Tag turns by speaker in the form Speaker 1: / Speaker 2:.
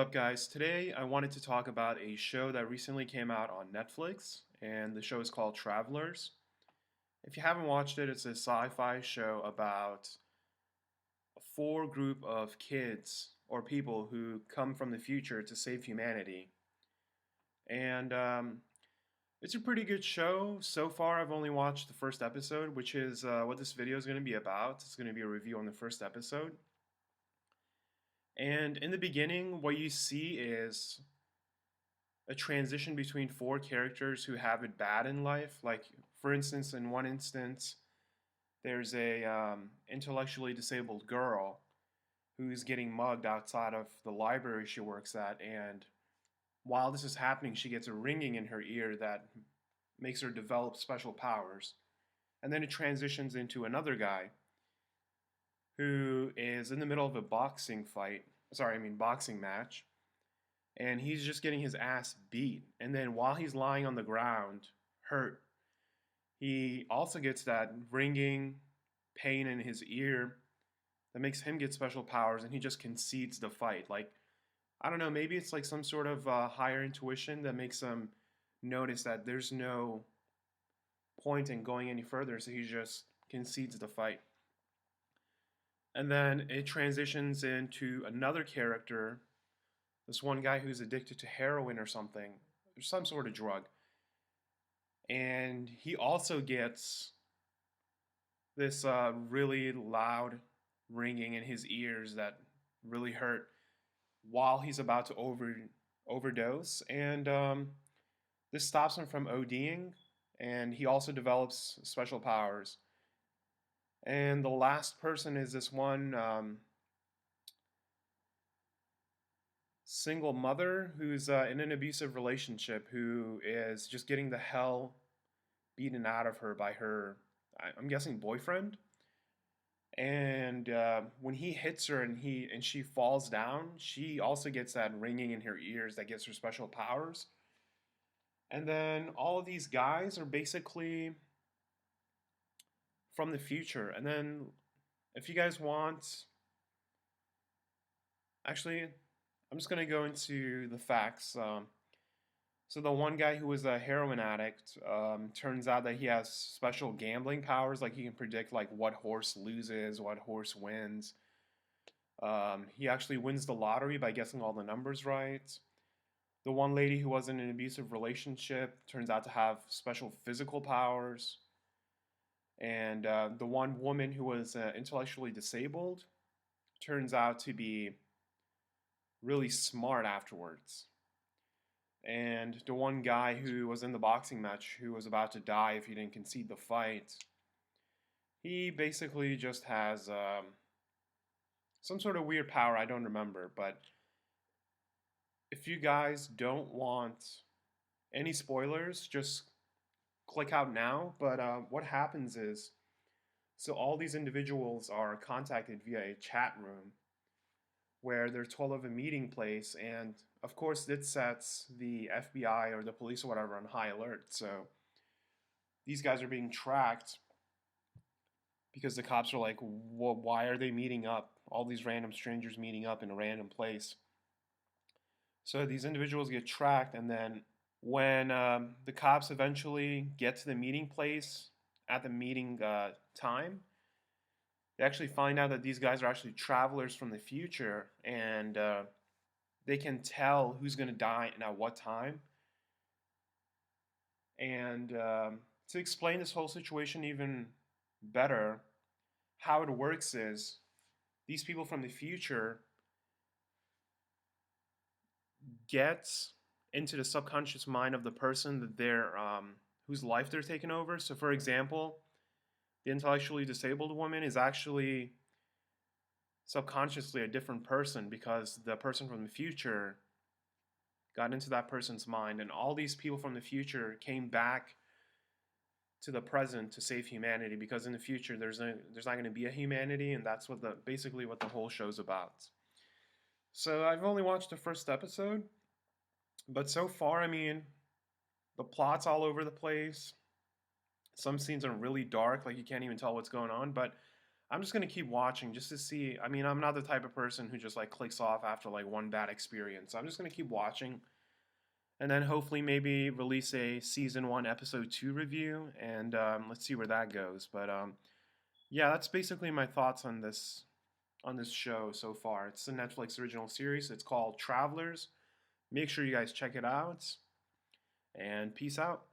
Speaker 1: What's up, guys? Today I wanted to talk about a show that recently came out on Netflix, and the show is called Travelers. If you haven't watched it, it's a sci fi show about a four group of kids or people who come from the future to save humanity. And it's a pretty good show. So far, I've only watched the first episode, which is what this video is going to be about. It's going to be a review on the first episode. And in the beginning, what you see is a transition between four characters who have it bad in life. Like, for instance, in one instance, there's a intellectually disabled girl who's getting mugged outside of the library she works at, and while this is happening, she gets a ringing in her ear that makes her develop special powers. And then it transitions into another guy who is in the middle of a boxing match, and he's just getting his ass beat. And then while he's lying on the ground, hurt, he also gets that ringing pain in his ear that makes him get special powers, and he just concedes the fight. Like, I don't know, maybe it's like some sort of higher intuition that makes him notice that there's no point in going any further, so he just concedes the fight. And then it transitions into another character, this one guy who's addicted to heroin or something, or some sort of drug. And he also gets this really loud ringing in his ears that really hurt while he's about to overdose. And this stops him from ODing, and he also develops special powers. And the last person is this one single mother who's in an abusive relationship, who is just getting the hell beaten out of her by her, I'm guessing, boyfriend. And when he hits her and she falls down, she also gets that ringing in her ears that gives her special powers. And then all of these guys are basically from the future. And then if you guys want, actually, I'm just going to go into the facts. So the one guy who was a heroin addict, turns out that he has special gambling powers. Like, he can predict like what horse loses, what horse wins. He actually wins the lottery by guessing all the numbers right. The one lady who was in an abusive relationship turns out to have special physical powers. And the one woman who was intellectually disabled turns out to be really smart afterwards. And the one guy who was in the boxing match, who was about to die if he didn't concede the fight, he basically just has some sort of weird power. I don't remember. But if you guys don't want any spoilers, just click out now. But what happens is, so all these individuals are contacted via a chat room where they're told of a meeting place, and of course this sets the FBI or the police or whatever on high alert. So these guys are being tracked because the cops are like, well, why are they meeting up? All these random strangers meeting up in a random place. So these individuals get tracked, and then when the cops eventually get to the meeting place at the meeting time, they actually find out that these guys are actually travelers from the future, and they can tell who's going to die and at what time. And to explain this whole situation even better, how it works is these people from the future get into the subconscious mind of the person that they're whose life they're taking over. So, for example, the intellectually disabled woman is actually subconsciously a different person because the person from the future got into that person's mind, and all these people from the future came back to the present to save humanity, because in the future there's not going to be a humanity, and that's basically what the whole show's about. So I've only watched the first episode, but so far, I mean, the plot's all over the place. Some scenes are really dark, like you can't even tell what's going on, but I'm just gonna keep watching just to see. I mean, I'm not the type of person who just like clicks off after like one bad experience. I'm just gonna keep watching, and then hopefully maybe release a season one episode two review, and let's see where that goes. But yeah, that's basically my thoughts on this show so far. It's a Netflix original series. It's called Travelers. Make sure you guys check it out, and peace out.